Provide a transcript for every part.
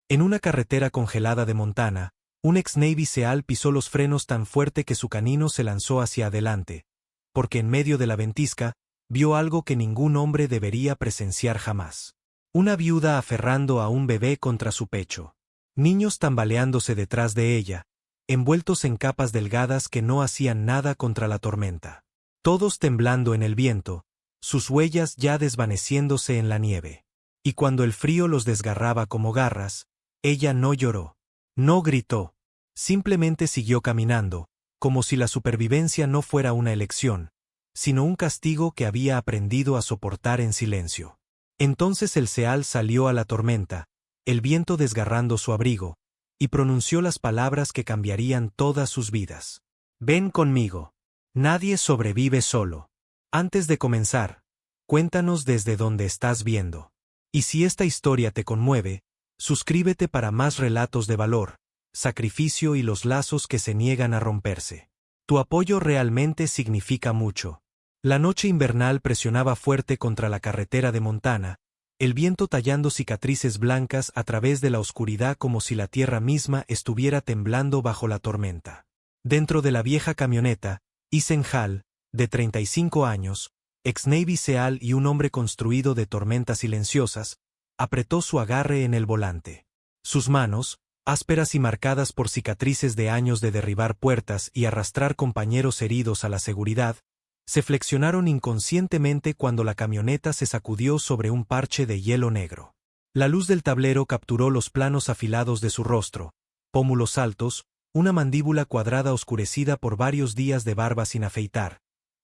En una carretera congelada de Montana, un ex-Navy SEAL pisó los frenos tan fuerte que su canino se lanzó hacia adelante, porque en medio de la ventisca, vio algo que ningún hombre debería presenciar jamás. Una viuda aferrando a un bebé contra su pecho. Niños tambaleándose detrás de ella, envueltos en capas delgadas que no hacían nada contra la tormenta. Todos temblando en el viento, sus huellas ya desvaneciéndose en la nieve. Y cuando el frío los desgarraba como garras, ella no lloró, no gritó, simplemente siguió caminando, como si la supervivencia no fuera una elección, sino un castigo que había aprendido a soportar en silencio. Entonces el SEAL salió a la tormenta, el viento desgarrando su abrigo, y pronunció las palabras que cambiarían todas sus vidas. Ven conmigo. Nadie sobrevive solo. Antes de comenzar, cuéntanos desde dónde estás viendo. Y si esta historia te conmueve, suscríbete para más relatos de valor, sacrificio y los lazos que se niegan a romperse. Tu apoyo realmente significa mucho. La noche invernal presionaba fuerte contra la carretera de Montana, el viento tallando cicatrices blancas a través de la oscuridad como si la tierra misma estuviera temblando bajo la tormenta. Dentro de la vieja camioneta, Ethan Hall, de 35 años, ex-Navy SEAL y un hombre construido de tormentas silenciosas, apretó su agarre en el volante. Sus manos, ásperas y marcadas por cicatrices de años de derribar puertas y arrastrar compañeros heridos a la seguridad, se flexionaron inconscientemente cuando la camioneta se sacudió sobre un parche de hielo negro. La luz del tablero capturó los planos afilados de su rostro, pómulos altos, una mandíbula cuadrada oscurecida por varios días de barba sin afeitar,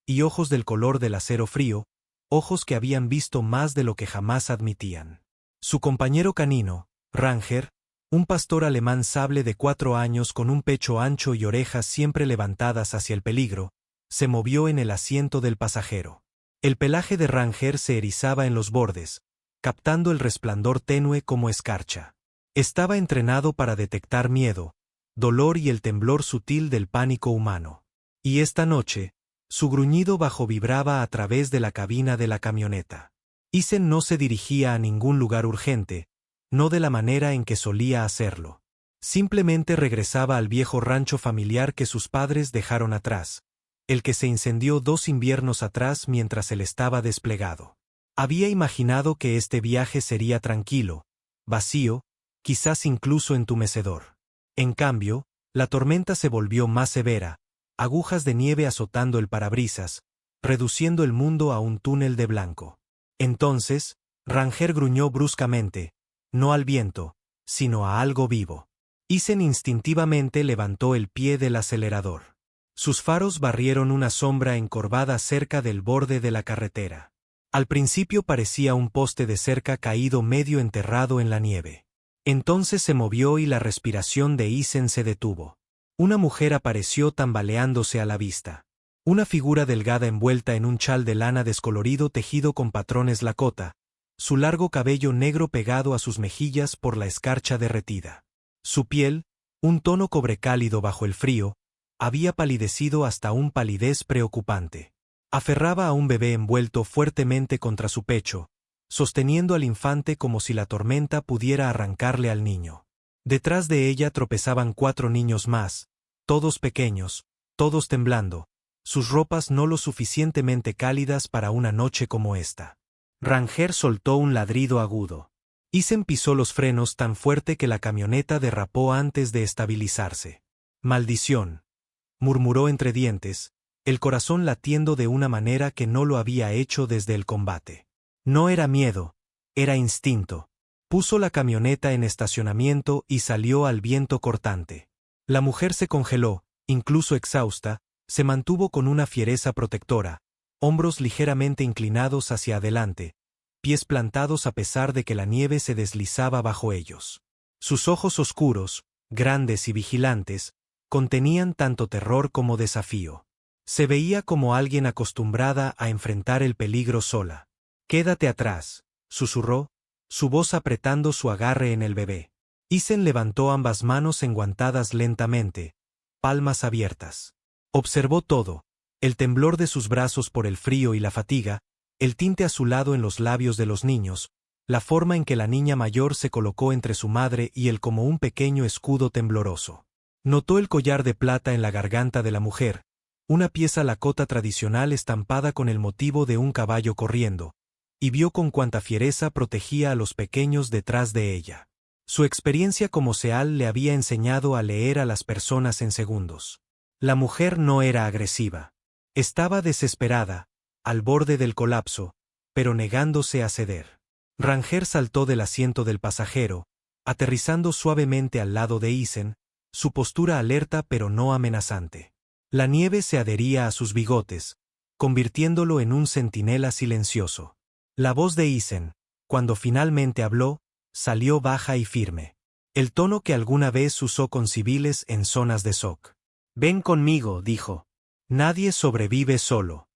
y ojos del color del acero frío, ojos que habían visto más de lo que jamás admitían. Su compañero canino, Ranger, un pastor alemán sable de 4 años con un pecho ancho y orejas siempre levantadas hacia el peligro, se movió en el asiento del pasajero. El pelaje de Ranger se erizaba en los bordes, captando el resplandor tenue como escarcha. Estaba entrenado para detectar miedo, dolor y el temblor sutil del pánico humano. Y esta noche, su gruñido bajo vibraba a través de la cabina de la camioneta. Ethan no se dirigía a ningún lugar urgente, no de la manera en que solía hacerlo. Simplemente regresaba al viejo rancho familiar que sus padres dejaron atrás, el que se incendió 2 inviernos atrás mientras él estaba desplegado. Había imaginado que este viaje sería tranquilo, vacío, quizás incluso entumecedor. En cambio, la tormenta se volvió más severa, agujas de nieve azotando el parabrisas, reduciendo el mundo a un túnel de blanco. Entonces, Ranger gruñó bruscamente, no al viento, sino a algo vivo. Ethan instintivamente levantó el pie del acelerador. Sus faros barrieron una sombra encorvada cerca del borde de la carretera. Al principio parecía un poste de cerca caído medio enterrado en la nieve. Entonces se movió y la respiración de Ethan se detuvo. Una mujer apareció tambaleándose a la vista. Una figura delgada envuelta en un chal de lana descolorido tejido con patrones Lakota, su largo cabello negro pegado a sus mejillas por la escarcha derretida. Su piel, un tono cobre cálido bajo el frío, había palidecido hasta un palidez preocupante. Aferraba a un bebé envuelto fuertemente contra su pecho, sosteniendo al infante como si la tormenta pudiera arrancarle al niño. Detrás de ella tropezaban 4 niños más, todos pequeños, todos temblando, sus ropas no lo suficientemente cálidas para una noche como esta. Ranger soltó un ladrido agudo. Ethan pisó los frenos tan fuerte que la camioneta derrapó antes de estabilizarse. «Maldición», murmuró entre dientes, el corazón latiendo de una manera que no lo había hecho desde el combate. No era miedo, era instinto. Puso la camioneta en estacionamiento y salió al viento cortante. La mujer se congeló, incluso exhausta, se mantuvo con una fiereza protectora, hombros ligeramente inclinados hacia adelante, pies plantados a pesar de que la nieve se deslizaba bajo ellos. Sus ojos oscuros, grandes y vigilantes, contenían tanto terror como desafío. Se veía como alguien acostumbrada a enfrentar el peligro sola. «Quédate atrás», susurró, su voz apretando su agarre en el bebé. Ethan levantó ambas manos enguantadas lentamente, palmas abiertas. Observó todo, el temblor de sus brazos por el frío y la fatiga, el tinte azulado en los labios de los niños, la forma en que la niña mayor se colocó entre su madre y él como un pequeño escudo tembloroso. Notó el collar de plata en la garganta de la mujer, una pieza lakota tradicional estampada con el motivo de un caballo corriendo, y vio con cuánta fiereza protegía a los pequeños detrás de ella. Su experiencia como Seal le había enseñado a leer a las personas en segundos. La mujer no era agresiva. Estaba desesperada, al borde del colapso, pero negándose a ceder. Ranger saltó del asiento del pasajero, aterrizando suavemente al lado de Isen, su postura alerta pero no amenazante. La nieve se adhería a sus bigotes, convirtiéndolo en un centinela silencioso. La voz de Isen, cuando finalmente habló, salió baja y firme. El tono que alguna vez usó con civiles en zonas de shock. «Ven conmigo», dijo. «Nadie sobrevive solo».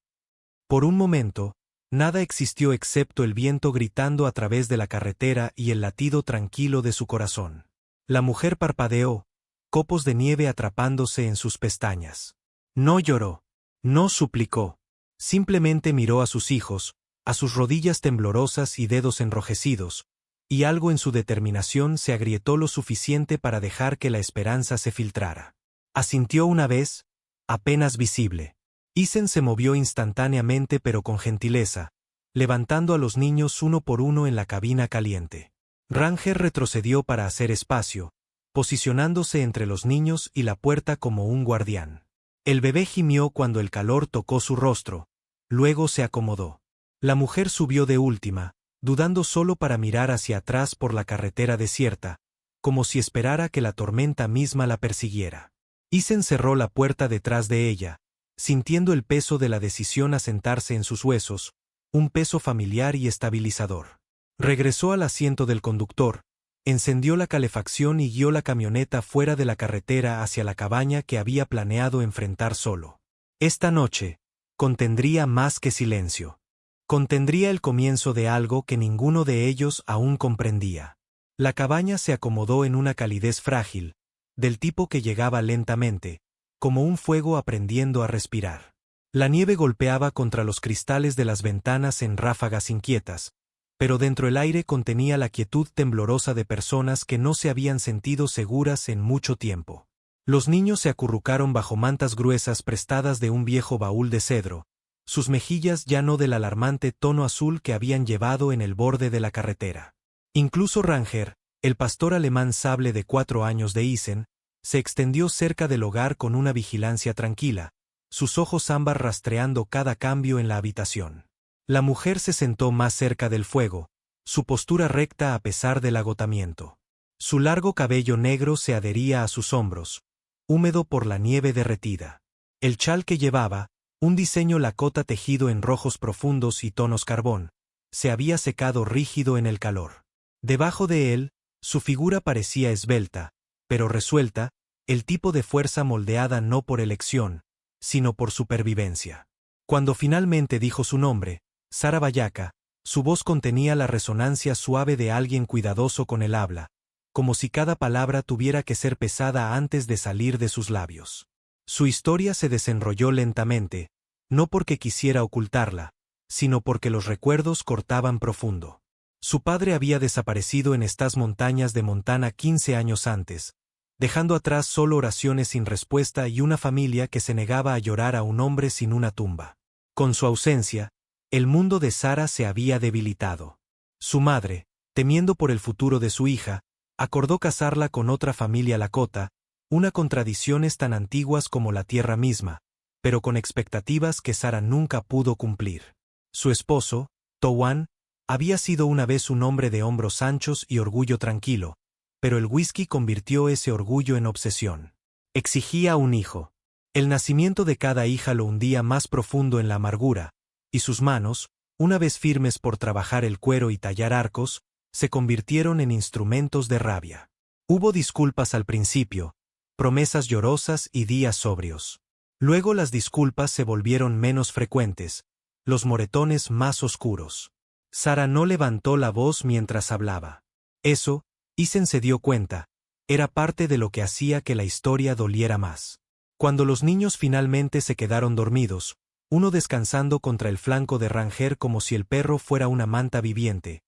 Por un momento, nada existió excepto el viento gritando a través de la carretera y el latido tranquilo de su corazón. La mujer parpadeó, copos de nieve atrapándose en sus pestañas. No lloró, no suplicó, simplemente miró a sus hijos, a sus rodillas temblorosas y dedos enrojecidos, y algo en su determinación se agrietó lo suficiente para dejar que la esperanza se filtrara. Asintió una vez, apenas visible. Isen se movió instantáneamente pero con gentileza, levantando a los niños uno por uno en la cabina caliente. Ranger retrocedió para hacer espacio, posicionándose entre los niños y la puerta como un guardián. El bebé gimió cuando el calor tocó su rostro, luego se acomodó. La mujer subió de última, dudando solo para mirar hacia atrás por la carretera desierta, como si esperara que la tormenta misma la persiguiera. Isen cerró la puerta detrás de ella, sintiendo el peso de la decisión asentarse en sus huesos, un peso familiar y estabilizador. Regresó al asiento del conductor, encendió la calefacción y guió la camioneta fuera de la carretera hacia la cabaña que había planeado enfrentar solo. Esta noche, contendría más que silencio. Contendría el comienzo de algo que ninguno de ellos aún comprendía. La cabaña se acomodó en una calidez frágil, del tipo que llegaba lentamente, como un fuego aprendiendo a respirar. La nieve golpeaba contra los cristales de las ventanas en ráfagas inquietas, pero dentro el aire contenía la quietud temblorosa de personas que no se habían sentido seguras en mucho tiempo. Los niños se acurrucaron bajo mantas gruesas prestadas de un viejo baúl de cedro, sus mejillas ya no del alarmante tono azul que habían llevado en el borde de la carretera. Incluso Ranger, el pastor alemán sable de 4 años de Isen, se extendió cerca del hogar con una vigilancia tranquila, sus ojos ámbar rastreando cada cambio en la habitación. La mujer se sentó más cerca del fuego, su postura recta a pesar del agotamiento. Su largo cabello negro se adhería a sus hombros, húmedo por la nieve derretida. El chal que llevaba, un diseño lakota tejido en rojos profundos y tonos carbón, se había secado rígido en el calor. Debajo de él, su figura parecía esbelta, pero resuelta, el tipo de fuerza moldeada no por elección, sino por supervivencia. Cuando finalmente dijo su nombre, Sara Bayaka, su voz contenía la resonancia suave de alguien cuidadoso con el habla, como si cada palabra tuviera que ser pesada antes de salir de sus labios. Su historia se desenrolló lentamente, no porque quisiera ocultarla, sino porque los recuerdos cortaban profundo. Su padre había desaparecido en estas montañas de Montana 15 años antes, dejando atrás solo oraciones sin respuesta y una familia que se negaba a llorar a un hombre sin una tumba. Con su ausencia, el mundo de Sara se había debilitado. Su madre, temiendo por el futuro de su hija, acordó casarla con otra familia lakota, una con tradiciones tan antiguas como la tierra misma, pero con expectativas que Sara nunca pudo cumplir. Su esposo, Towan, había sido una vez un hombre de hombros anchos y orgullo tranquilo, pero el whisky convirtió ese orgullo en obsesión. Exigía un hijo. El nacimiento de cada hija lo hundía más profundo en la amargura, y sus manos, una vez firmes por trabajar el cuero y tallar arcos, se convirtieron en instrumentos de rabia. Hubo disculpas al principio, promesas llorosas y días sobrios. Luego las disculpas se volvieron menos frecuentes, los moretones más oscuros. Sara no levantó la voz mientras hablaba. Eso, Isen se dio cuenta, era parte de lo que hacía que la historia doliera más. Cuando los niños finalmente se quedaron dormidos, uno descansando contra el flanco de Ranger como si el perro fuera una manta viviente,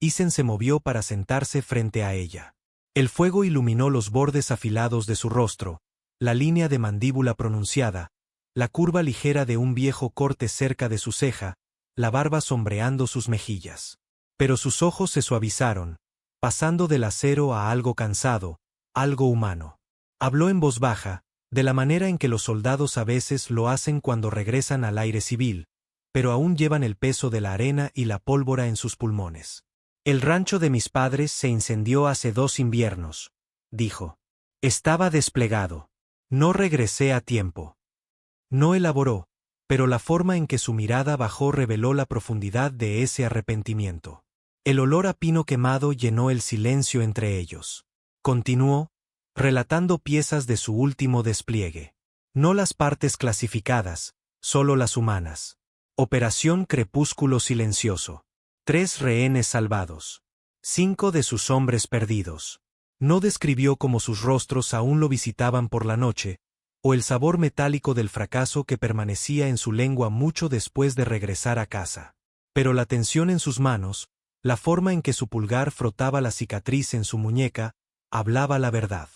Isen se movió para sentarse frente a ella. El fuego iluminó los bordes afilados de su rostro, la línea de mandíbula pronunciada, la curva ligera de un viejo corte cerca de su ceja, la barba sombreando sus mejillas. Pero sus ojos se suavizaron, pasando del acero a algo cansado, algo humano. Habló en voz baja, de la manera en que los soldados a veces lo hacen cuando regresan al aire civil, pero aún llevan el peso de la arena y la pólvora en sus pulmones. El rancho de mis padres se incendió hace 2 inviernos, dijo. Estaba desplegado. No regresé a tiempo. No elaboró, pero la forma en que su mirada bajó reveló la profundidad de ese arrepentimiento. El olor a pino quemado llenó el silencio entre ellos. Continuó, relatando piezas de su último despliegue. No las partes clasificadas, solo las humanas. Operación Crepúsculo Silencioso. 3 rehenes salvados. 5 de sus hombres perdidos. No describió cómo sus rostros aún lo visitaban por la noche, o el sabor metálico del fracaso que permanecía en su lengua mucho después de regresar a casa. Pero la tensión en sus manos, la forma en que su pulgar frotaba la cicatriz en su muñeca, hablaba la verdad.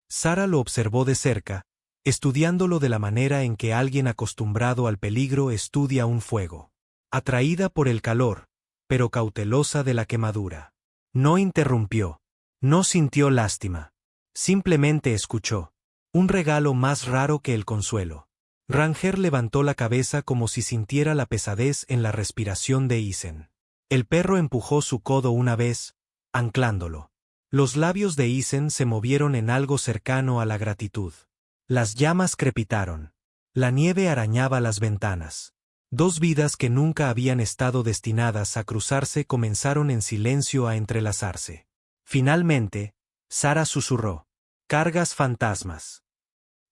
Sara lo observó de cerca, estudiándolo de la manera en que alguien acostumbrado al peligro estudia un fuego. Atraída por el calor, pero cautelosa de la quemadura. No interrumpió. No sintió lástima. Simplemente escuchó. Un regalo más raro que el consuelo. Ranger levantó la cabeza como si sintiera la pesadez en la respiración de Isen. El perro empujó su codo una vez, anclándolo. Los labios de Isen se movieron en algo cercano a la gratitud. Las llamas crepitaron. La nieve arañaba las ventanas. 2 vidas que nunca habían estado destinadas a cruzarse comenzaron en silencio a entrelazarse. Finalmente, Sara susurró. «Cargas fantasmas».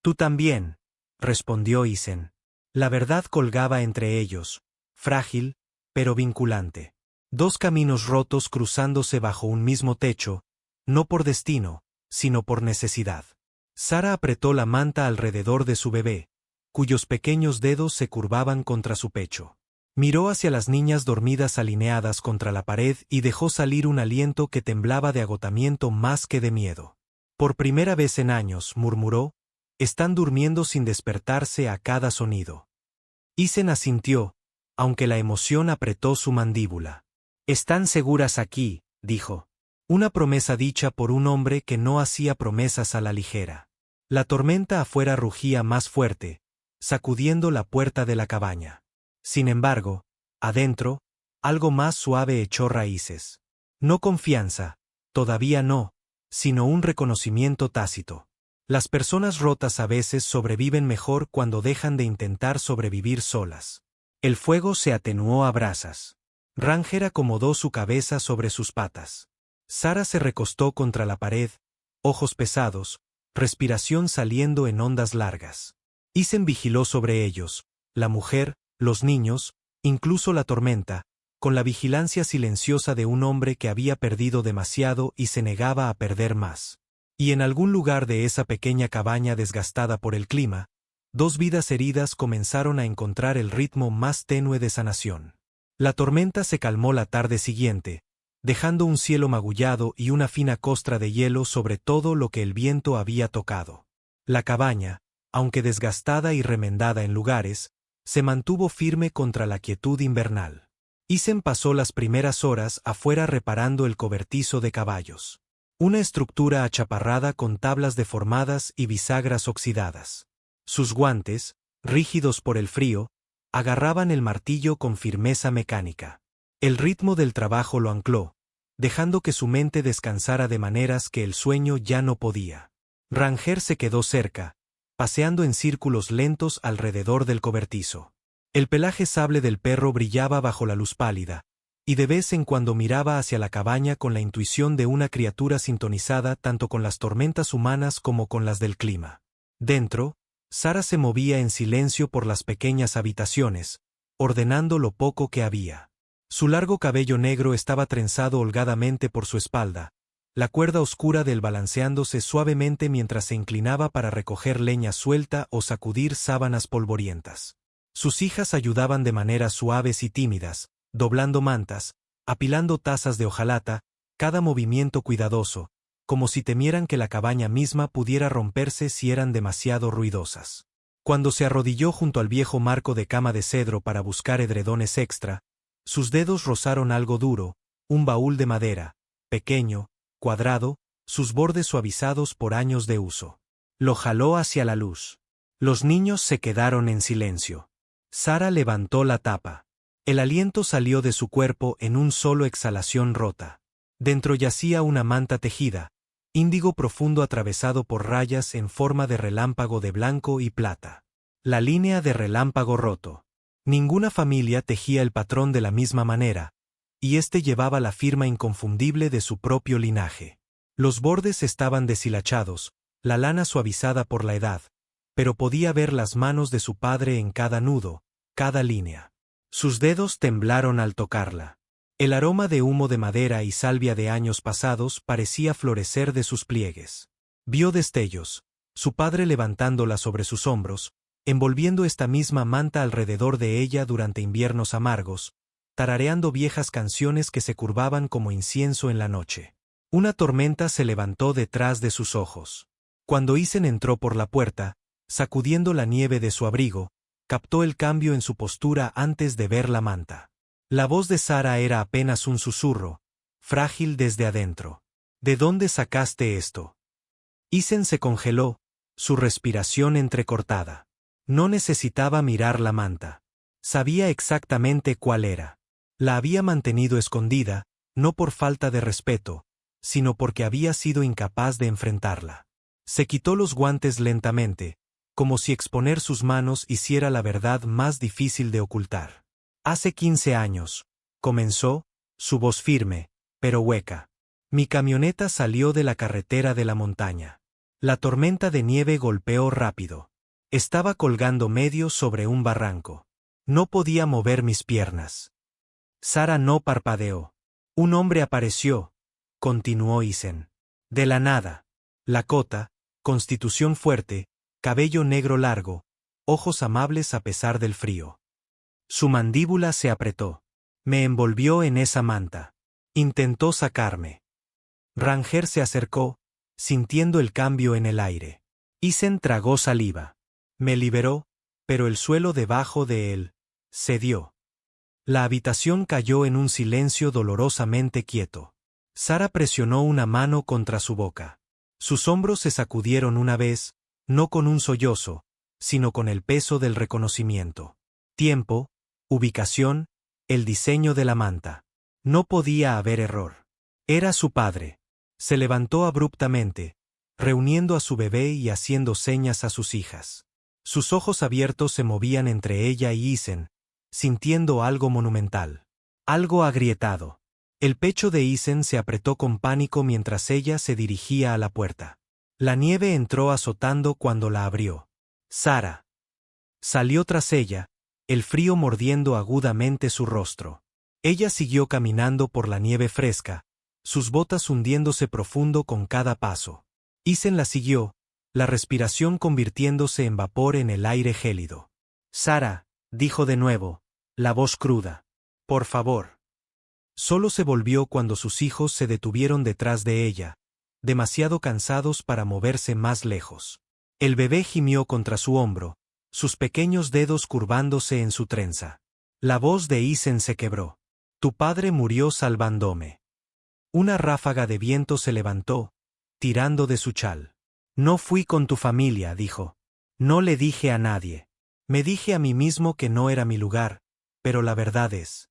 «Tú también», respondió Isen. La verdad colgaba entre ellos, frágil, pero vinculante. 2 caminos rotos cruzándose bajo un mismo techo, no por destino, sino por necesidad. Sara apretó la manta alrededor de su bebé, cuyos pequeños dedos se curvaban contra su pecho. Miró hacia las niñas dormidas alineadas contra la pared y dejó salir un aliento que temblaba de agotamiento más que de miedo. Por primera vez en años, murmuró, están durmiendo sin despertarse a cada sonido. Isen asintió, aunque la emoción apretó su mandíbula. Están seguras aquí, dijo. Una promesa dicha por un hombre que no hacía promesas a la ligera. La tormenta afuera rugía más fuerte, sacudiendo la puerta de la cabaña. Sin embargo, adentro, algo más suave echó raíces. No confianza, todavía no, sino un reconocimiento tácito. Las personas rotas a veces sobreviven mejor cuando dejan de intentar sobrevivir solas. El fuego se atenuó a brasas. Ranger acomodó su cabeza sobre sus patas. Sara se recostó contra la pared, ojos pesados, respiración saliendo en ondas largas. Isen vigiló sobre ellos, la mujer, los niños, incluso la tormenta, con la vigilancia silenciosa de un hombre que había perdido demasiado y se negaba a perder más. Y en algún lugar de esa pequeña cabaña desgastada por el clima, 2 vidas heridas comenzaron a encontrar el ritmo más tenue de sanación. La tormenta se calmó la tarde siguiente, dejando un cielo magullado y una fina costra de hielo sobre todo lo que el viento había tocado. La cabaña, aunque desgastada y remendada en lugares, se mantuvo firme contra la quietud invernal. Isen pasó las primeras horas afuera reparando el cobertizo de caballos. Una estructura achaparrada con tablas deformadas y bisagras oxidadas. Sus guantes, rígidos por el frío, agarraban el martillo con firmeza mecánica. El ritmo del trabajo lo ancló, dejando que su mente descansara de maneras que el sueño ya no podía. Ranger se quedó cerca, paseando en círculos lentos alrededor del cobertizo. El pelaje sable del perro brillaba bajo la luz pálida, y de vez en cuando miraba hacia la cabaña con la intuición de una criatura sintonizada tanto con las tormentas humanas como con las del clima. Dentro, Sara se movía en silencio por las pequeñas habitaciones, ordenando lo poco que había. Su largo cabello negro estaba trenzado holgadamente por su espalda, la cuerda oscura del balanceándose suavemente mientras se inclinaba para recoger leña suelta o sacudir sábanas polvorientas. Sus hijas ayudaban de maneras suaves y tímidas, doblando mantas, apilando tazas de hojalata, cada movimiento cuidadoso, como si temieran que la cabaña misma pudiera romperse si eran demasiado ruidosas. Cuando se arrodilló junto al viejo marco de cama de cedro para buscar edredones extra, sus dedos rozaron algo duro, un baúl de madera, pequeño, cuadrado, sus bordes suavizados por años de uso. Lo jaló hacia la luz. Los niños se quedaron en silencio. Sara levantó la tapa. El aliento salió de su cuerpo en un solo exhalación rota. Dentro yacía una manta tejida, índigo profundo atravesado por rayas en forma de relámpago de blanco y plata. La línea de relámpago roto. Ninguna familia tejía el patrón de la misma manera, y este llevaba la firma inconfundible de su propio linaje. Los bordes estaban deshilachados, la lana suavizada por la edad, pero podía ver las manos de su padre en cada nudo, cada línea. Sus dedos temblaron al tocarla. El aroma de humo de madera y salvia de años pasados parecía florecer de sus pliegues. Vio destellos, su padre levantándola sobre sus hombros, envolviendo esta misma manta alrededor de ella durante inviernos amargos, tarareando viejas canciones que se curvaban como incienso en la noche. Una tormenta se levantó detrás de sus ojos. Cuando Isen entró por la puerta, sacudiendo la nieve de su abrigo, captó el cambio en su postura antes de ver la manta. La voz de Sara era apenas un susurro, frágil desde adentro. ¿De dónde sacaste esto? Isen se congeló, su respiración entrecortada. No necesitaba mirar la manta. Sabía exactamente cuál era. La había mantenido escondida, no por falta de respeto, sino porque había sido incapaz de enfrentarla. Se quitó los guantes lentamente, como si exponer sus manos hiciera la verdad más difícil de ocultar. Hace 15 años, comenzó, su voz firme, pero hueca. Mi camioneta salió de la carretera de la montaña. La tormenta de nieve golpeó rápido. Estaba colgando medio sobre un barranco. No podía mover mis piernas. Sara no parpadeó. Un hombre apareció, continuó Isen. De la nada. Lakota, constitución fuerte, cabello negro largo, ojos amables a pesar del frío. Su mandíbula se apretó. Me envolvió en esa manta. Intentó sacarme. Ranger se acercó, sintiendo el cambio en el aire. Isen tragó saliva. Me liberó, pero el suelo debajo de él cedió. La habitación cayó en un silencio dolorosamente quieto. Sara presionó una mano contra su boca. Sus hombros se sacudieron una vez, no con un sollozo, sino con el peso del reconocimiento. Tiempo, ubicación, el diseño de la manta. No podía haber error. Era su padre. Se levantó abruptamente, reuniendo a su bebé y haciendo señas a sus hijas. Sus ojos abiertos se movían entre ella y Isen, sintiendo algo monumental. Algo agrietado. El pecho de Isen se apretó con pánico mientras ella se dirigía a la puerta. La nieve entró azotando cuando la abrió. Sara. Salió tras ella, el frío mordiendo agudamente su rostro. Ella siguió caminando por la nieve fresca, sus botas hundiéndose profundo con cada paso. Isen la siguió, la respiración convirtiéndose en vapor en el aire gélido. Sara, dijo de nuevo, la voz cruda. Por favor. Solo se volvió cuando sus hijos se detuvieron detrás de ella, demasiado cansados para moverse más lejos. El bebé gimió contra su hombro, sus pequeños dedos curvándose en su trenza. La voz de Isen se quebró. Tu padre murió salvándome. Una ráfaga de viento se levantó, tirando de su chal. No fui con tu familia, dijo. No le dije a nadie. Me dije a mí mismo que no era mi lugar, pero la verdad es.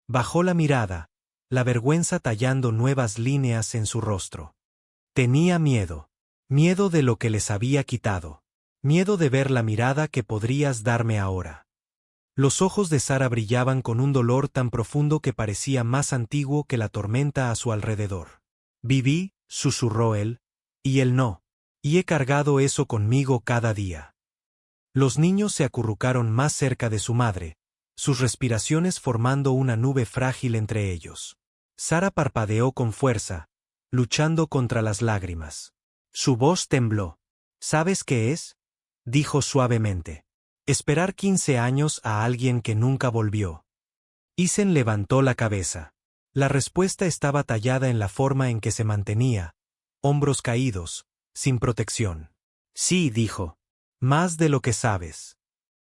Bajó la mirada, la vergüenza tallando nuevas líneas en su rostro. Tenía miedo. Miedo de lo que les había quitado. Miedo de ver la mirada que podrías darme ahora. Los ojos de Sara brillaban con un dolor tan profundo que parecía más antiguo que la tormenta a su alrededor. Viví, susurró él, y él no. Y he cargado eso conmigo cada día. Los niños se acurrucaron más cerca de su madre, sus respiraciones formando una nube frágil entre ellos. Sara parpadeó con fuerza, luchando contra las lágrimas. Su voz tembló. ¿Sabes qué es? Dijo suavemente. Esperar 15 años a alguien que nunca volvió. Isen levantó la cabeza. La respuesta estaba tallada en la forma en que se mantenía, hombros caídos, sin protección. Sí, dijo. Más de lo que sabes.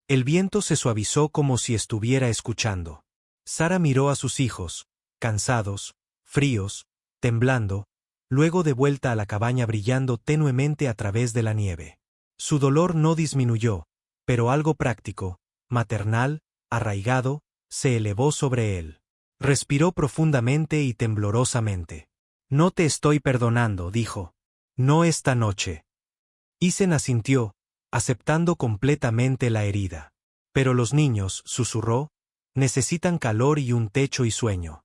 El viento se suavizó como si estuviera escuchando. Sara miró a sus hijos, cansados, fríos, temblando, luego de vuelta a la cabaña brillando tenuemente a través de la nieve. Su dolor no disminuyó, pero algo práctico, maternal, arraigado, se elevó sobre él. Respiró profundamente y temblorosamente. No te estoy perdonando, dijo. No esta noche. Isen asintió, aceptando completamente la herida. Pero los niños, susurró, necesitan calor y un techo y sueño.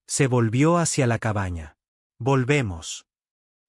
Se volvió hacia la cabaña. Volvemos.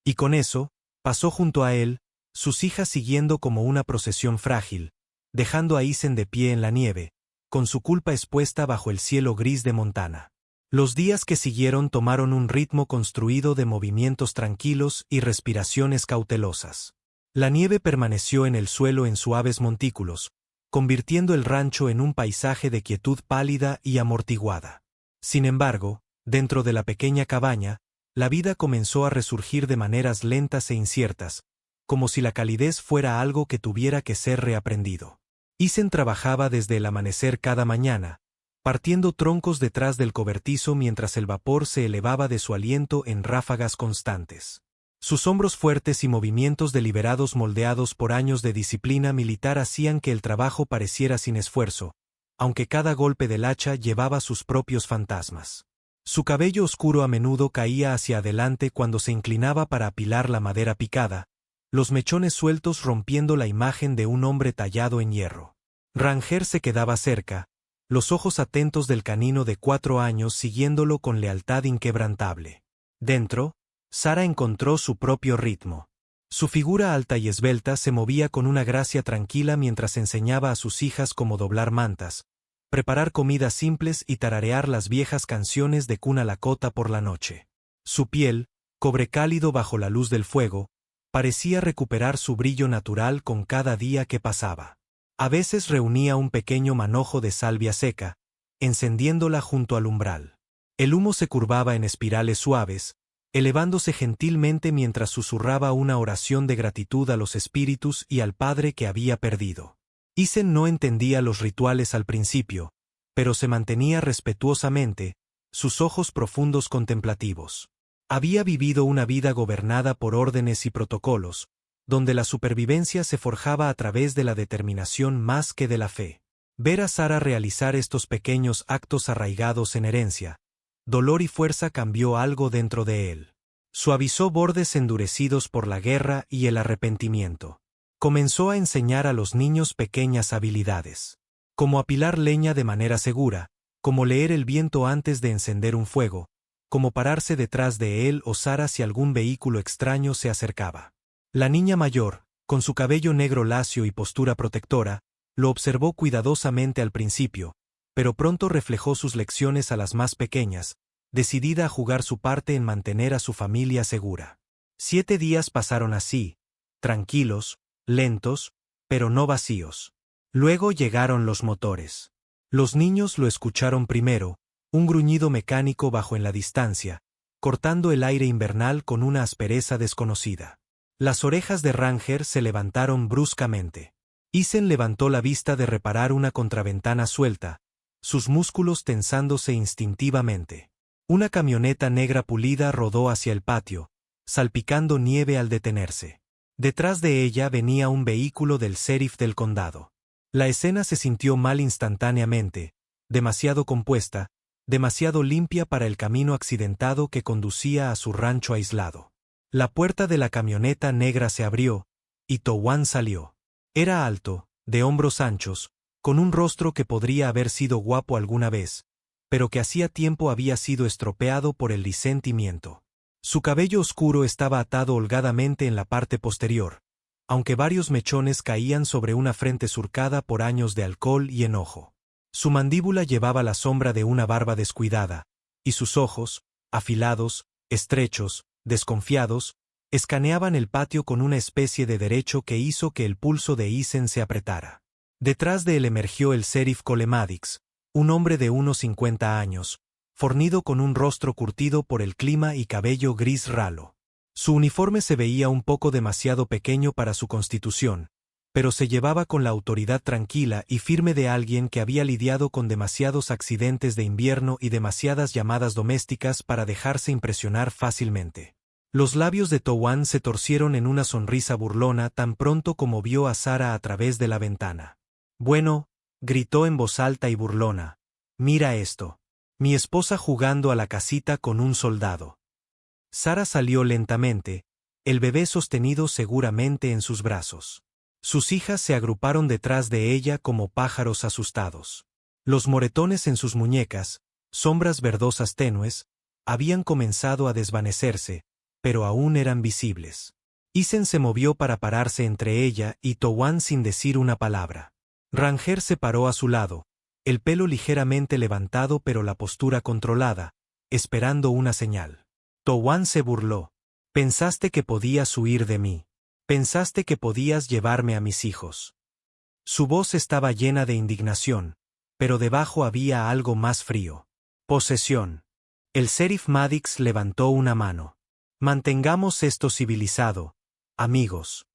Y con eso, pasó junto a él, sus hijas siguiendo como una procesión frágil, dejando a Isen de pie en la nieve, con su culpa expuesta bajo el cielo gris de Montana. Los días que siguieron tomaron un ritmo construido de movimientos tranquilos y respiraciones cautelosas. La nieve permaneció en el suelo en suaves montículos, convirtiendo el rancho en un paisaje de quietud pálida y amortiguada. Sin embargo, dentro de la pequeña cabaña, la vida comenzó a resurgir de maneras lentas e inciertas, como si la calidez fuera algo que tuviera que ser reaprendido. Isen trabajaba desde el amanecer cada mañana, partiendo troncos detrás del cobertizo mientras el vapor se elevaba de su aliento en ráfagas constantes. Sus hombros fuertes y movimientos deliberados moldeados por años de disciplina militar hacían que el trabajo pareciera sin esfuerzo, aunque cada golpe del hacha llevaba sus propios fantasmas. Su cabello oscuro a menudo caía hacia adelante cuando se inclinaba para apilar la madera picada, los mechones sueltos rompiendo la imagen de un hombre tallado en hierro. Ranger se quedaba cerca, los ojos atentos del canino de 4 años siguiéndolo con lealtad inquebrantable. Dentro, Sara encontró su propio ritmo. Su figura alta y esbelta se movía con una gracia tranquila mientras enseñaba a sus hijas cómo doblar mantas, preparar comidas simples y tararear las viejas canciones de Cuna Lakota por la noche. Su piel, cobre cálido bajo la luz del fuego, parecía recuperar su brillo natural con cada día que pasaba. A veces reunía un pequeño manojo de salvia seca, encendiéndola junto al umbral. El humo se curvaba en espirales suaves, elevándose gentilmente mientras susurraba una oración de gratitud a los espíritus y al padre que había perdido. Isen no entendía los rituales al principio, pero se mantenía respetuosamente, sus ojos profundos contemplativos. Había vivido una vida gobernada por órdenes y protocolos, donde la supervivencia se forjaba a través de la determinación más que de la fe. Ver a Sara realizar estos pequeños actos arraigados en herencia, dolor y fuerza cambió algo dentro de él. Suavizó bordes endurecidos por la guerra y el arrepentimiento. Comenzó a enseñar a los niños pequeñas habilidades. Como apilar leña de manera segura, como leer el viento antes de encender un fuego, como pararse detrás de él o Sara si algún vehículo extraño se acercaba. La niña mayor, con su cabello negro lacio y postura protectora, lo observó cuidadosamente al principio, pero pronto reflejó sus lecciones a las más pequeñas, decidida a jugar su parte en mantener a su familia segura. 7 días pasaron así, tranquilos, lentos, pero no vacíos. Luego llegaron los motores. Los niños lo escucharon primero, un gruñido mecánico bajo en la distancia, cortando el aire invernal con una aspereza desconocida. Las orejas de Ranger se levantaron bruscamente. Isen levantó la vista de reparar una contraventana suelta, sus músculos tensándose instintivamente. Una camioneta negra pulida rodó hacia el patio, salpicando nieve al detenerse. Detrás de ella venía un vehículo del sheriff del condado. La escena se sintió mal instantáneamente, demasiado compuesta, demasiado limpia para el camino accidentado que conducía a su rancho aislado. La puerta de la camioneta negra se abrió, y Towan salió. Era alto, de hombros anchos, con un rostro que podría haber sido guapo alguna vez, pero que hacía tiempo había sido estropeado por el disentimiento. Su cabello oscuro estaba atado holgadamente en la parte posterior, aunque varios mechones caían sobre una frente surcada por años de alcohol y enojo. Su mandíbula llevaba la sombra de una barba descuidada, y sus ojos, afilados, estrechos, desconfiados, escaneaban el patio con una especie de derecho que hizo que el pulso de Isen se apretara. Detrás de él emergió el sheriff Cole Maddox, un hombre de unos 50 años, fornido con un rostro curtido por el clima y cabello gris ralo. Su uniforme se veía un poco demasiado pequeño para su constitución, pero se llevaba con la autoridad tranquila y firme de alguien que había lidiado con demasiados accidentes de invierno y demasiadas llamadas domésticas para dejarse impresionar fácilmente. Los labios de Towan se torcieron en una sonrisa burlona tan pronto como vio a Sara a través de la ventana. «Bueno», gritó en voz alta y burlona, «mira esto. Mi esposa jugando a la casita con un soldado». Sara salió lentamente, el bebé sostenido seguramente en sus brazos. Sus hijas se agruparon detrás de ella como pájaros asustados. Los moretones en sus muñecas, sombras verdosas tenues, habían comenzado a desvanecerse, pero aún eran visibles. Isen se movió para pararse entre ella y Towan sin decir una palabra. Ranger se paró a su lado, el pelo ligeramente levantado pero la postura controlada, esperando una señal. Towan se burló. «Pensaste que podías huir de mí. Pensaste que podías llevarme a mis hijos». Su voz estaba llena de indignación, pero debajo había algo más frío. Posesión. El sheriff Maddox levantó una mano. «Mantengamos esto civilizado, amigos».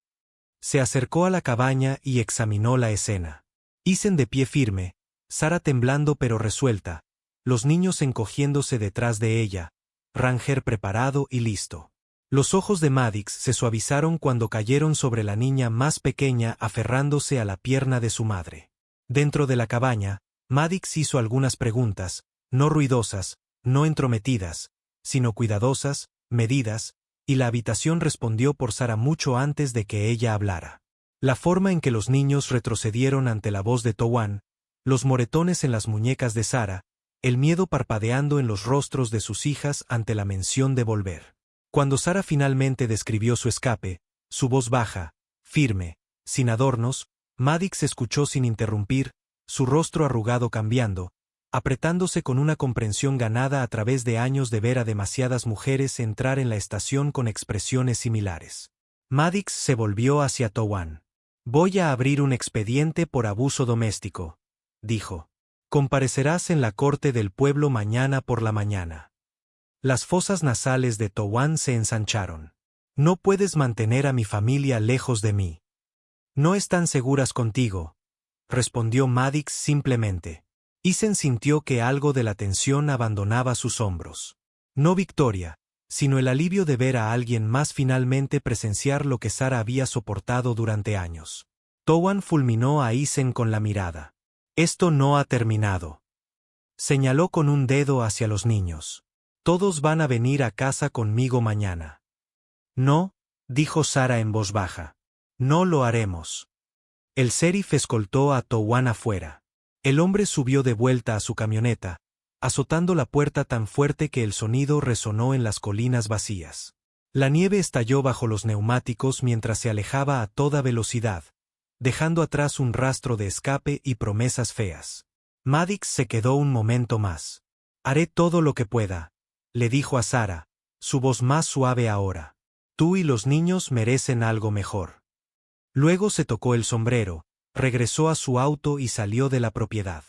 Se acercó a la cabaña y examinó la escena. Isen de pie firme, Sara temblando pero resuelta, los niños encogiéndose detrás de ella, Ranger preparado y listo. Los ojos de Maddox se suavizaron cuando cayeron sobre la niña más pequeña aferrándose a la pierna de su madre. Dentro de la cabaña, Maddox hizo algunas preguntas, no ruidosas, no entrometidas, sino cuidadosas, medidas, y la habitación respondió por Sara mucho antes de que ella hablara. La forma en que los niños retrocedieron ante la voz de Towan, los moretones en las muñecas de Sara, el miedo parpadeando en los rostros de sus hijas ante la mención de volver. Cuando Sara finalmente describió su escape, su voz baja, firme, sin adornos, Maddox escuchó sin interrumpir, su rostro arrugado cambiando, apretándose con una comprensión ganada a través de años de ver a demasiadas mujeres entrar en la estación con expresiones similares. Maddox se volvió hacia Towan. «Voy a abrir un expediente por abuso doméstico», dijo. «Comparecerás en la corte del pueblo mañana por la mañana». Las fosas nasales de Towan se ensancharon. «No puedes mantener a mi familia lejos de mí. No están seguras contigo», respondió Maddox simplemente. Isen sintió que algo de la tensión abandonaba sus hombros. No victoria, sino el alivio de ver a alguien más finalmente presenciar lo que Sara había soportado durante años. Towan fulminó a Isen con la mirada. «Esto no ha terminado». Señaló con un dedo hacia los niños. «Todos van a venir a casa conmigo mañana». «No», dijo Sara en voz baja. «No lo haremos». El sheriff escoltó a Towan afuera. El hombre subió de vuelta a su camioneta, azotando la puerta tan fuerte que el sonido resonó en las colinas vacías. La nieve estalló bajo los neumáticos mientras se alejaba a toda velocidad, dejando atrás un rastro de escape y promesas feas. Maddox se quedó un momento más. «Haré todo lo que pueda», le dijo a Sara, su voz más suave ahora. «Tú y los niños merecen algo mejor». Luego se tocó el sombrero, regresó a su auto y salió de la propiedad.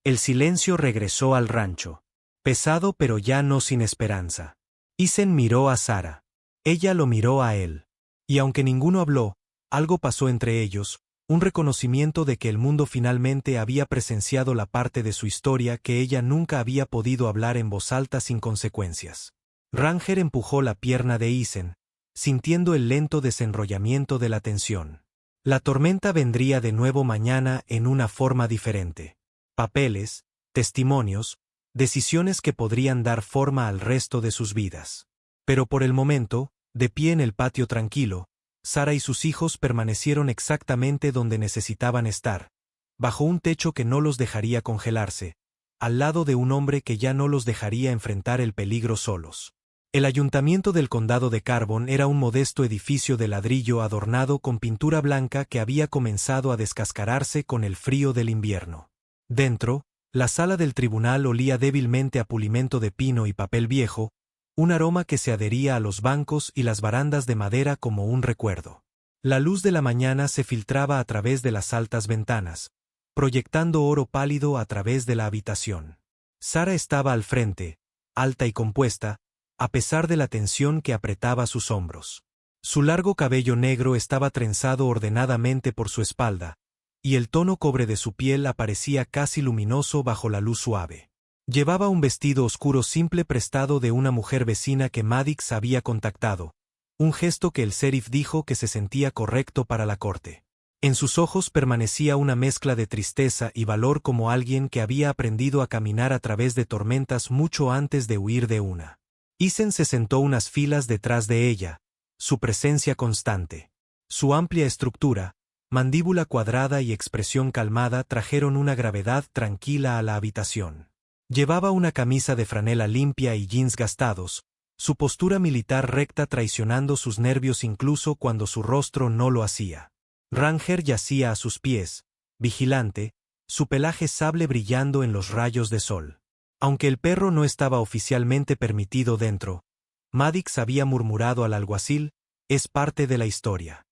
El silencio regresó al rancho. Pesado pero ya no sin esperanza. Isen miró a Sara. Ella lo miró a él. Y aunque ninguno habló, algo pasó entre ellos, un reconocimiento de que el mundo finalmente había presenciado la parte de su historia que ella nunca había podido hablar en voz alta sin consecuencias. Ranger empujó la pierna de Isen, sintiendo el lento desenrollamiento de la tensión. La tormenta vendría de nuevo mañana en una forma diferente. Papeles, testimonios, decisiones que podrían dar forma al resto de sus vidas. Pero por el momento, de pie en el patio tranquilo, Sara y sus hijos permanecieron exactamente donde necesitaban estar, bajo un techo que no los dejaría congelarse, al lado de un hombre que ya no los dejaría enfrentar el peligro solos. El ayuntamiento del condado de Carbon era un modesto edificio de ladrillo adornado con pintura blanca que había comenzado a descascararse con el frío del invierno. Dentro, la sala del tribunal olía débilmente a pulimento de pino y papel viejo, un aroma que se adhería a los bancos y las barandas de madera como un recuerdo. La luz de la mañana se filtraba a través de las altas ventanas, proyectando oro pálido a través de la habitación. Sara estaba al frente, alta y compuesta, a pesar de la tensión que apretaba sus hombros. Su largo cabello negro estaba trenzado ordenadamente por su espalda, y el tono cobre de su piel aparecía casi luminoso bajo la luz suave. Llevaba un vestido oscuro simple prestado de una mujer vecina que Maddox había contactado, un gesto que el sheriff dijo que se sentía correcto para la corte. En sus ojos permanecía una mezcla de tristeza y valor como alguien que había aprendido a caminar a través de tormentas mucho antes de huir de una. Isen se sentó unas filas detrás de ella, su presencia constante. Su amplia estructura, mandíbula cuadrada y expresión calmada trajeron una gravedad tranquila a la habitación. Llevaba una camisa de franela limpia y jeans gastados, su postura militar recta traicionando sus nervios incluso cuando su rostro no lo hacía. Ranger yacía a sus pies, vigilante, su pelaje sable brillando en los rayos de sol. Aunque el perro no estaba oficialmente permitido dentro, Maddox había murmurado al alguacil, es parte de la historia.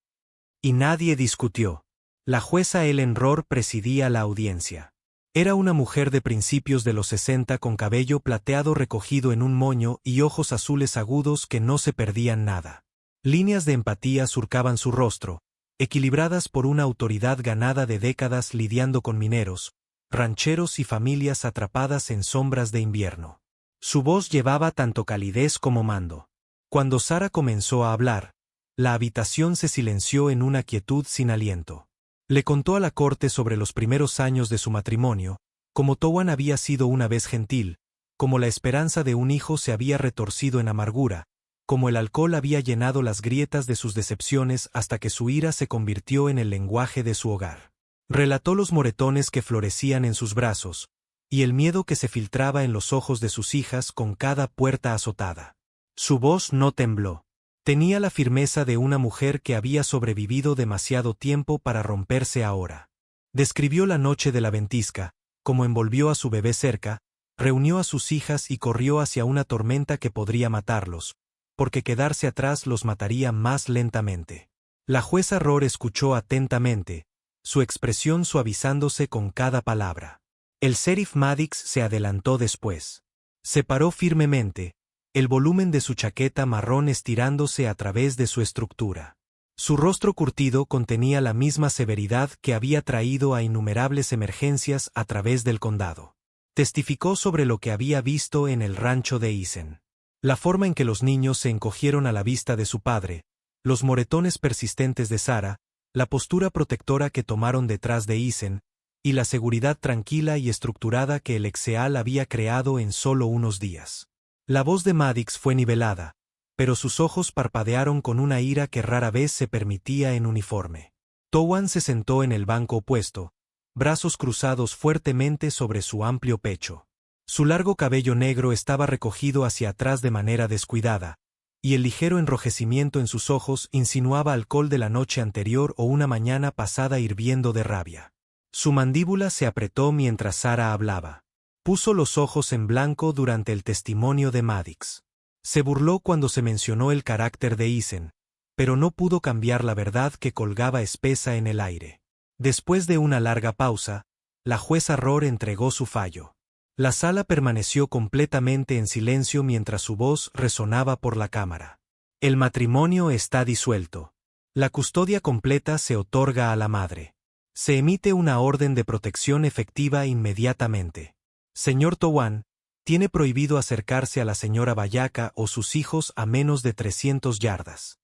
Y nadie discutió. La jueza Ellen Rohr presidía la audiencia. Era una mujer de principios de los 60 con cabello plateado recogido en un moño y ojos azules agudos que no se perdían nada. Líneas de empatía surcaban su rostro, equilibradas por una autoridad ganada de décadas lidiando con mineros, rancheros y familias atrapadas en sombras de invierno. Su voz llevaba tanto calidez como mando. Cuando Sara comenzó a hablar, la habitación se silenció en una quietud sin aliento. Le contó a la corte sobre los primeros años de su matrimonio, como Towan había sido una vez gentil, como la esperanza de un hijo se había retorcido en amargura, como el alcohol había llenado las grietas de sus decepciones hasta que su ira se convirtió en el lenguaje de su hogar. Relató los moretones que florecían en sus brazos, y el miedo que se filtraba en los ojos de sus hijas con cada puerta azotada. Su voz no tembló. Tenía la firmeza de una mujer que había sobrevivido demasiado tiempo para romperse ahora. Describió la noche de la ventisca, como envolvió a su bebé cerca, reunió a sus hijas y corrió hacia una tormenta que podría matarlos, porque quedarse atrás los mataría más lentamente. La jueza Rohr escuchó atentamente, su expresión suavizándose con cada palabra. El sheriff Maddox se adelantó después. Se paró firmemente, el volumen de su chaqueta marrón estirándose a través de su estructura. Su rostro curtido contenía la misma severidad que había traído a innumerables emergencias a través del condado. Testificó sobre lo que había visto en el rancho de Isen. La forma en que los niños se encogieron a la vista de su padre, los moretones persistentes de Sara, la postura protectora que tomaron detrás de Isen, y la seguridad tranquila y estructurada que el Exeal había creado en solo unos días. La voz de Maddox fue nivelada, pero sus ojos parpadearon con una ira que rara vez se permitía en uniforme. Towan se sentó en el banco opuesto, brazos cruzados fuertemente sobre su amplio pecho. Su largo cabello negro estaba recogido hacia atrás de manera descuidada, y el ligero enrojecimiento en sus ojos insinuaba alcohol de la noche anterior o una mañana pasada hirviendo de rabia. Su mandíbula se apretó mientras Sara hablaba. Puso los ojos en blanco durante el testimonio de Maddox. Se burló cuando se mencionó el carácter de Isen, pero no pudo cambiar la verdad que colgaba espesa en el aire. Después de una larga pausa, la jueza Rohr entregó su fallo. La sala permaneció completamente en silencio mientras su voz resonaba por la cámara. El matrimonio está disuelto. La custodia completa se otorga a la madre. Se emite una orden de protección efectiva inmediatamente. Señor Towan, tiene prohibido acercarse a la señora Bayaka o sus hijos a menos de 300 yardas.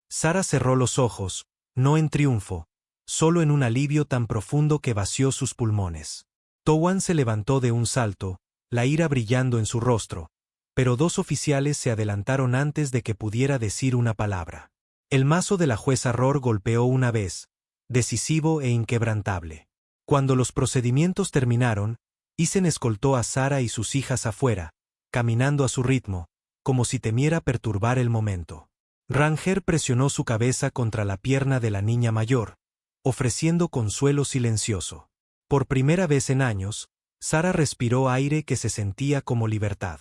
Sara cerró los ojos, no en triunfo, solo en un alivio tan profundo que vació sus pulmones. Towan se levantó de un salto, la ira brillando en su rostro, pero dos oficiales se adelantaron antes de que pudiera decir una palabra. El mazo de la jueza Rohr golpeó una vez, decisivo e inquebrantable. Cuando los procedimientos terminaron, Isen escoltó a Sara y sus hijas afuera, caminando a su ritmo, como si temiera perturbar el momento. Ranger presionó su cabeza contra la pierna de la niña mayor, ofreciendo consuelo silencioso. Por primera vez en años, Sara respiró aire que se sentía como libertad.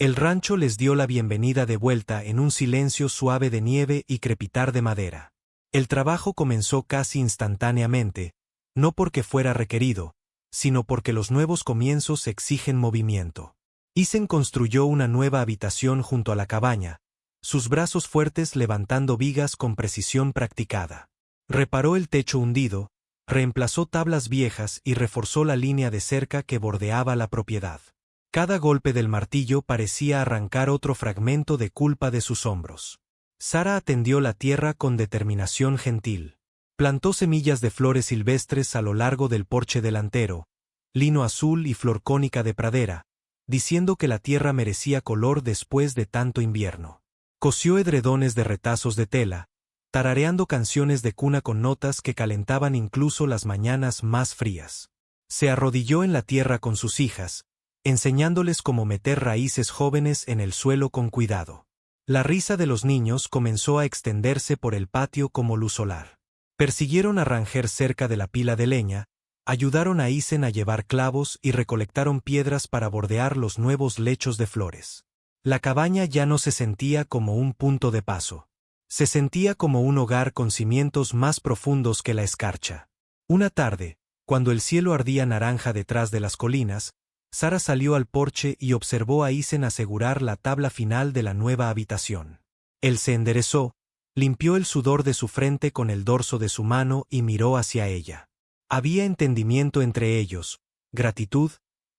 El rancho les dio la bienvenida de vuelta en un silencio suave de nieve y crepitar de madera. El trabajo comenzó casi instantáneamente, no porque fuera requerido, sino porque los nuevos comienzos exigen movimiento. Isen construyó una nueva habitación junto a la cabaña, sus brazos fuertes levantando vigas con precisión practicada. Reparó el techo hundido, reemplazó tablas viejas y reforzó la línea de cerca que bordeaba la propiedad. Cada golpe del martillo parecía arrancar otro fragmento de culpa de sus hombros. Sara atendió la tierra con determinación gentil. Plantó semillas de flores silvestres a lo largo del porche delantero, lino azul y flor cónica de pradera, diciendo que la tierra merecía color después de tanto invierno. Cosió edredones de retazos de tela, tarareando canciones de cuna con notas que calentaban incluso las mañanas más frías. Se arrodilló en la tierra con sus hijas, enseñándoles cómo meter raíces jóvenes en el suelo con cuidado. La risa de los niños comenzó a extenderse por el patio como luz solar. Persiguieron a Ranger cerca de la pila de leña, ayudaron a Isen a llevar clavos y recolectaron piedras para bordear los nuevos lechos de flores. La cabaña ya no se sentía como un punto de paso. Se sentía como un hogar con cimientos más profundos que la escarcha. Una tarde, cuando el cielo ardía naranja detrás de las colinas, Sara salió al porche y observó a Isen asegurar la tabla final de la nueva habitación. Él se enderezó, limpió el sudor de su frente con el dorso de su mano y miró hacia ella. Había entendimiento entre ellos, gratitud,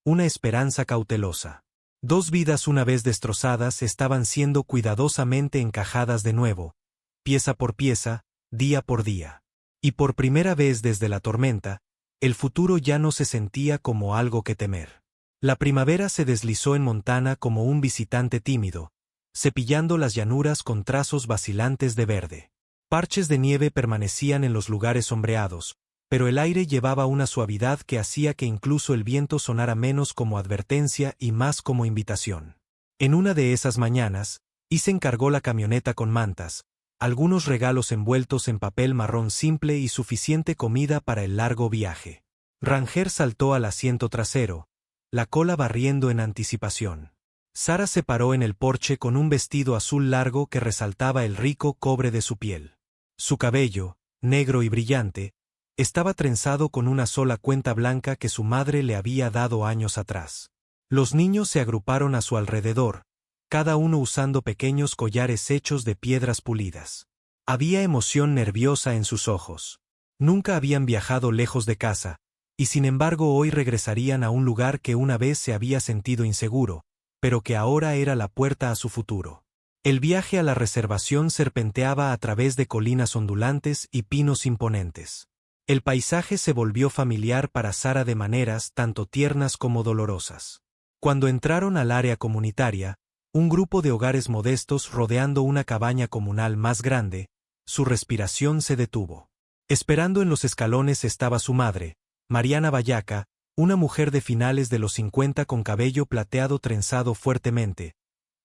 una esperanza cautelosa. Dos vidas una vez destrozadas estaban siendo cuidadosamente encajadas de nuevo, pieza por pieza, día por día. Y por primera vez desde la tormenta, el futuro ya no se sentía como algo que temer. La primavera se deslizó en Montana como un visitante tímido, cepillando las llanuras con trazos vacilantes de verde. Parches de nieve permanecían en los lugares sombreados, pero el aire llevaba una suavidad que hacía que incluso el viento sonara menos como advertencia y más como invitación. En una de esas mañanas, Isen cargó la camioneta con mantas, algunos regalos envueltos en papel marrón simple y suficiente comida para el largo viaje. Ranger saltó al asiento trasero, la cola barriendo en anticipación. Sara se paró en el porche con un vestido azul largo que resaltaba el rico cobre de su piel. Su cabello, negro y brillante, estaba trenzado con una sola cuenta blanca que su madre le había dado años atrás. Los niños se agruparon a su alrededor, cada uno usando pequeños collares hechos de piedras pulidas. Había emoción nerviosa en sus ojos. Nunca habían viajado lejos de casa, y sin embargo hoy regresarían a un lugar que una vez se había sentido inseguro, pero que ahora era la puerta a su futuro. El viaje a la reservación serpenteaba a través de colinas ondulantes y pinos imponentes. El paisaje se volvió familiar para Sara de maneras tanto tiernas como dolorosas. Cuando entraron al área comunitaria, un grupo de hogares modestos rodeando una cabaña comunal más grande, su respiración se detuvo. Esperando en los escalones estaba su madre, Mariana Vallaca, una mujer de finales de los 50 con cabello plateado trenzado fuertemente,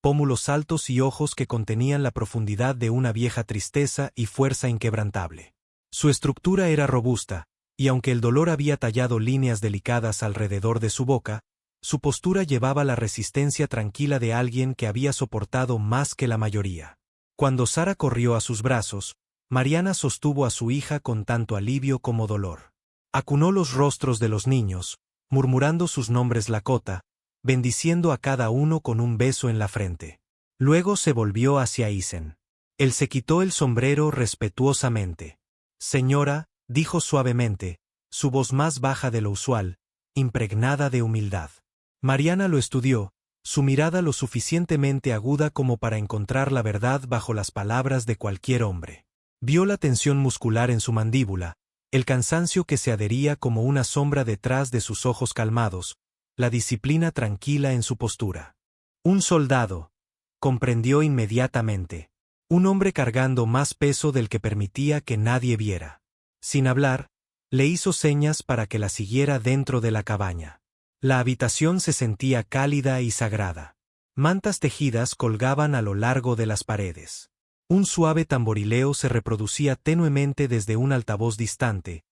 pómulos altos y ojos que contenían la profundidad de una vieja tristeza y fuerza inquebrantable. Su estructura era robusta, y aunque el dolor había tallado líneas delicadas alrededor de su boca, su postura llevaba la resistencia tranquila de alguien que había soportado más que la mayoría. Cuando Sara corrió a sus brazos, Mariana sostuvo a su hija con tanto alivio como dolor. Acunó los rostros de los niños, murmurando sus nombres Lakota, bendiciendo a cada uno con un beso en la frente. Luego se volvió hacia Isen. Él se quitó el sombrero respetuosamente. «Señora», dijo suavemente, su voz más baja de lo usual, impregnada de humildad. Mariana lo estudió, su mirada lo suficientemente aguda como para encontrar la verdad bajo las palabras de cualquier hombre. Vio la tensión muscular en su mandíbula, el cansancio que se adhería como una sombra detrás de sus ojos calmados, la disciplina tranquila en su postura. Un soldado, comprendió inmediatamente. Un hombre cargando más peso del que permitía que nadie viera. Sin hablar, le hizo señas para que la siguiera dentro de la cabaña. La habitación se sentía cálida y sagrada. Mantas tejidas colgaban a lo largo de las paredes. Un suave tamborileo se reproducía tenuemente desde un altavoz distante,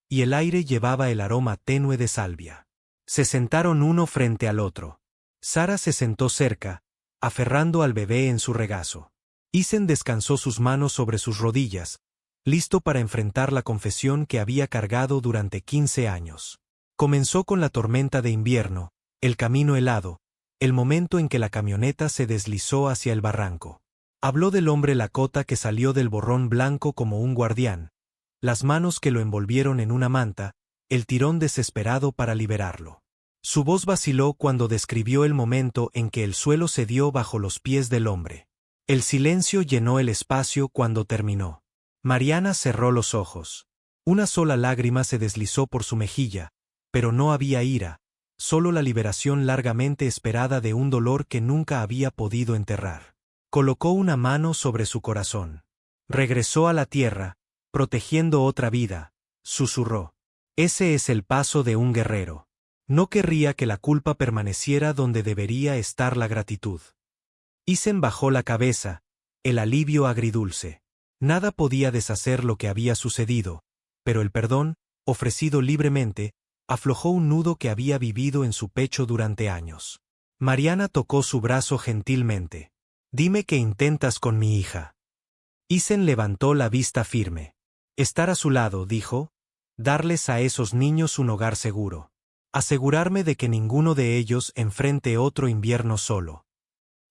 y el aire llevaba el aroma tenue de salvia. Se sentaron uno frente al otro. Sara se sentó cerca, aferrando al bebé en su regazo. Isen descansó sus manos sobre sus rodillas, listo para enfrentar la confesión que había cargado durante 15 años. Comenzó con la tormenta de invierno, el camino helado, el momento en que la camioneta se deslizó hacia el barranco. Habló del hombre Lakota que salió del borrón blanco como un guardián, las manos que lo envolvieron en una manta, el tirón desesperado para liberarlo. Su voz vaciló cuando describió el momento en que el suelo cedió bajo los pies del hombre. El silencio llenó el espacio cuando terminó. Mariana cerró los ojos. Una sola lágrima se deslizó por su mejilla, pero no había ira, solo la liberación largamente esperada de un dolor que nunca había podido enterrar. Colocó una mano sobre su corazón. Regresó a la tierra, protegiendo otra vida, susurró. Ese es el paso de un guerrero. No querría que la culpa permaneciera donde debería estar la gratitud. Isen bajó la cabeza, el alivio agridulce. Nada podía deshacer lo que había sucedido, pero el perdón, ofrecido libremente, aflojó un nudo que había vivido en su pecho durante años. Mariana tocó su brazo gentilmente. Dime qué intentas con mi hija. Isen levantó la vista firme. Estar a su lado, dijo, darles a esos niños un hogar seguro. Asegurarme de que ninguno de ellos enfrente otro invierno solo.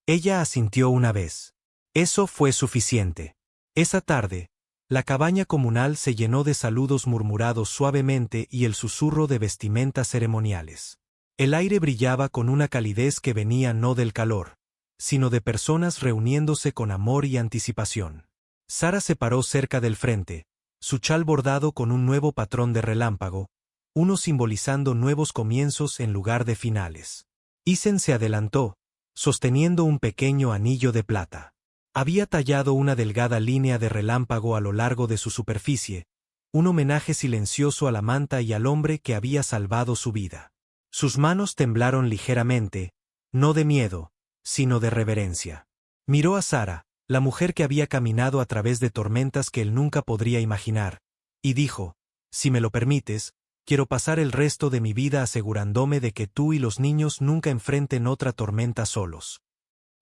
Ella asintió una vez. Eso fue suficiente. Esa tarde, la cabaña comunal se llenó de saludos murmurados suavemente y el susurro de vestimentas ceremoniales. El aire brillaba con una calidez que venía no del calor, sino de personas reuniéndose con amor y anticipación. Sara se paró cerca del frente, su chal bordado con un nuevo patrón de relámpago, uno simbolizando nuevos comienzos en lugar de finales. Isen se adelantó, sosteniendo un pequeño anillo de plata. Había tallado una delgada línea de relámpago a lo largo de su superficie, un homenaje silencioso a la manta y al hombre que había salvado su vida. Sus manos temblaron ligeramente, no de miedo, sino de reverencia. Miró a Sara, la mujer que había caminado a través de tormentas que él nunca podría imaginar, y dijo, si me lo permites, quiero pasar el resto de mi vida asegurándome de que tú y los niños nunca enfrenten otra tormenta solos.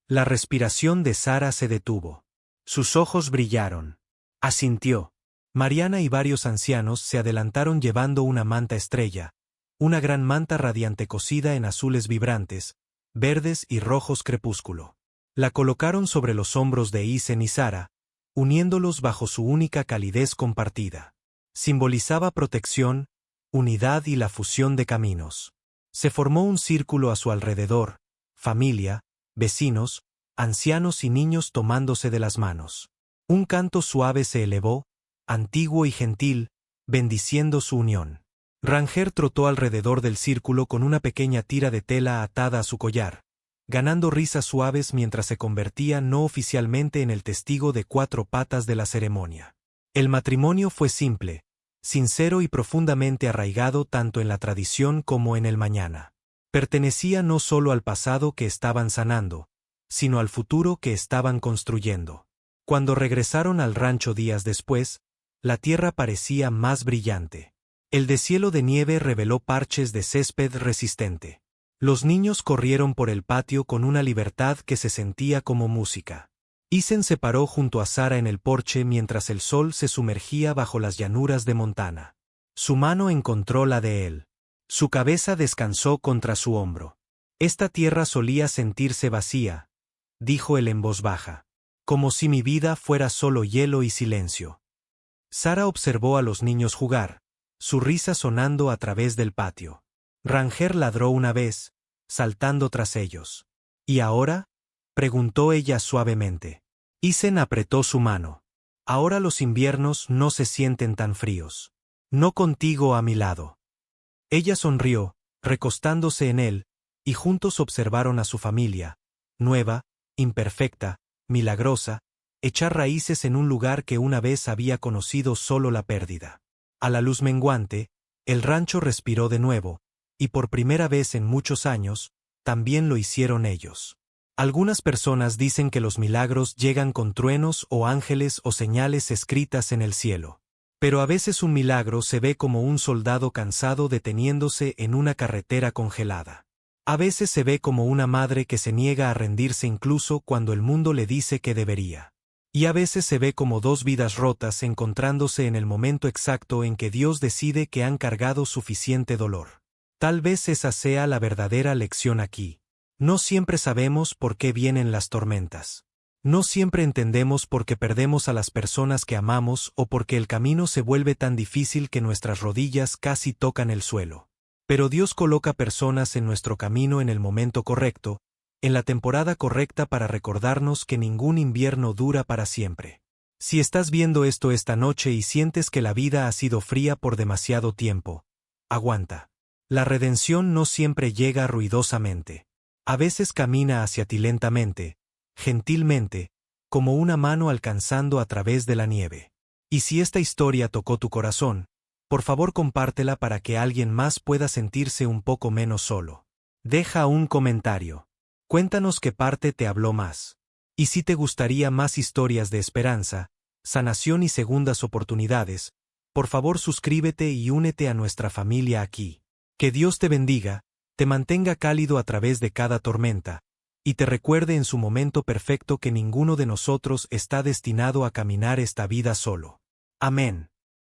La respiración de Sara se detuvo. Sus ojos brillaron. Asintió. Mariana y varios ancianos se adelantaron llevando una manta estrella, una gran manta radiante cosida en azules vibrantes, verdes y rojos crepúsculo. La colocaron sobre los hombros de Isen y Sara, uniéndolos bajo su única calidez compartida. Simbolizaba protección, unidad y la fusión de caminos. Se formó un círculo a su alrededor, familia, vecinos, ancianos y niños tomándose de las manos. Un canto suave se elevó, antiguo y gentil, bendiciendo su unión. Ranger trotó alrededor del círculo con una pequeña tira de tela atada a su collar, ganando risas suaves mientras se convertía no oficialmente en el testigo de 4 patas de la ceremonia. El matrimonio fue simple, sincero y profundamente arraigado tanto en la tradición como en el mañana. Pertenecía no solo al pasado que estaban sanando, sino al futuro que estaban construyendo. Cuando regresaron al rancho días después, la tierra parecía más brillante. El deshielo de nieve reveló parches de césped resistente. Los niños corrieron por el patio con una libertad que se sentía como música. Isen se paró junto a Sara en el porche mientras el sol se sumergía bajo las llanuras de Montana. Su mano encontró la de él. Su cabeza descansó contra su hombro. Esta tierra solía sentirse vacía, dijo él en voz baja, como si mi vida fuera solo hielo y silencio. Sara observó a los niños jugar, su risa sonando a través del patio. Ranger ladró una vez, saltando tras ellos. ¿Y ahora? Preguntó ella suavemente. Isen apretó su mano. Ahora los inviernos no se sienten tan fríos. No contigo a mi lado. Ella sonrió, recostándose en él, y juntos observaron a su familia, nueva, imperfecta, milagrosa, echar raíces en un lugar que una vez había conocido solo la pérdida. A la luz menguante, el rancho respiró de nuevo, y por primera vez en muchos años, también lo hicieron ellos. Algunas personas dicen que los milagros llegan con truenos o ángeles o señales escritas en el cielo. Pero a veces un milagro se ve como un soldado cansado deteniéndose en una carretera congelada. A veces se ve como una madre que se niega a rendirse incluso cuando el mundo le dice que debería. Y a veces se ve como 2 vidas rotas encontrándose en el momento exacto en que Dios decide que han cargado suficiente dolor. Tal vez esa sea la verdadera lección aquí. No siempre sabemos por qué vienen las tormentas. No siempre entendemos por qué perdemos a las personas que amamos o por qué el camino se vuelve tan difícil que nuestras rodillas casi tocan el suelo. Pero Dios coloca personas en nuestro camino en el momento correcto, en la temporada correcta para recordarnos que ningún invierno dura para siempre. Si estás viendo esto esta noche y sientes que la vida ha sido fría por demasiado tiempo, aguanta. La redención no siempre llega ruidosamente. A veces camina hacia ti lentamente, gentilmente, como una mano alcanzando a través de la nieve. Y si esta historia tocó tu corazón, por favor compártela para que alguien más pueda sentirse un poco menos solo. Deja un comentario. Cuéntanos qué parte te habló más. Y si te gustaría más historias de esperanza, sanación y segundas oportunidades, por favor suscríbete y únete a nuestra familia aquí. Que Dios te bendiga, te mantenga cálido a través de cada tormenta, y te recuerde en su momento perfecto que ninguno de nosotros está destinado a caminar esta vida solo. Amén.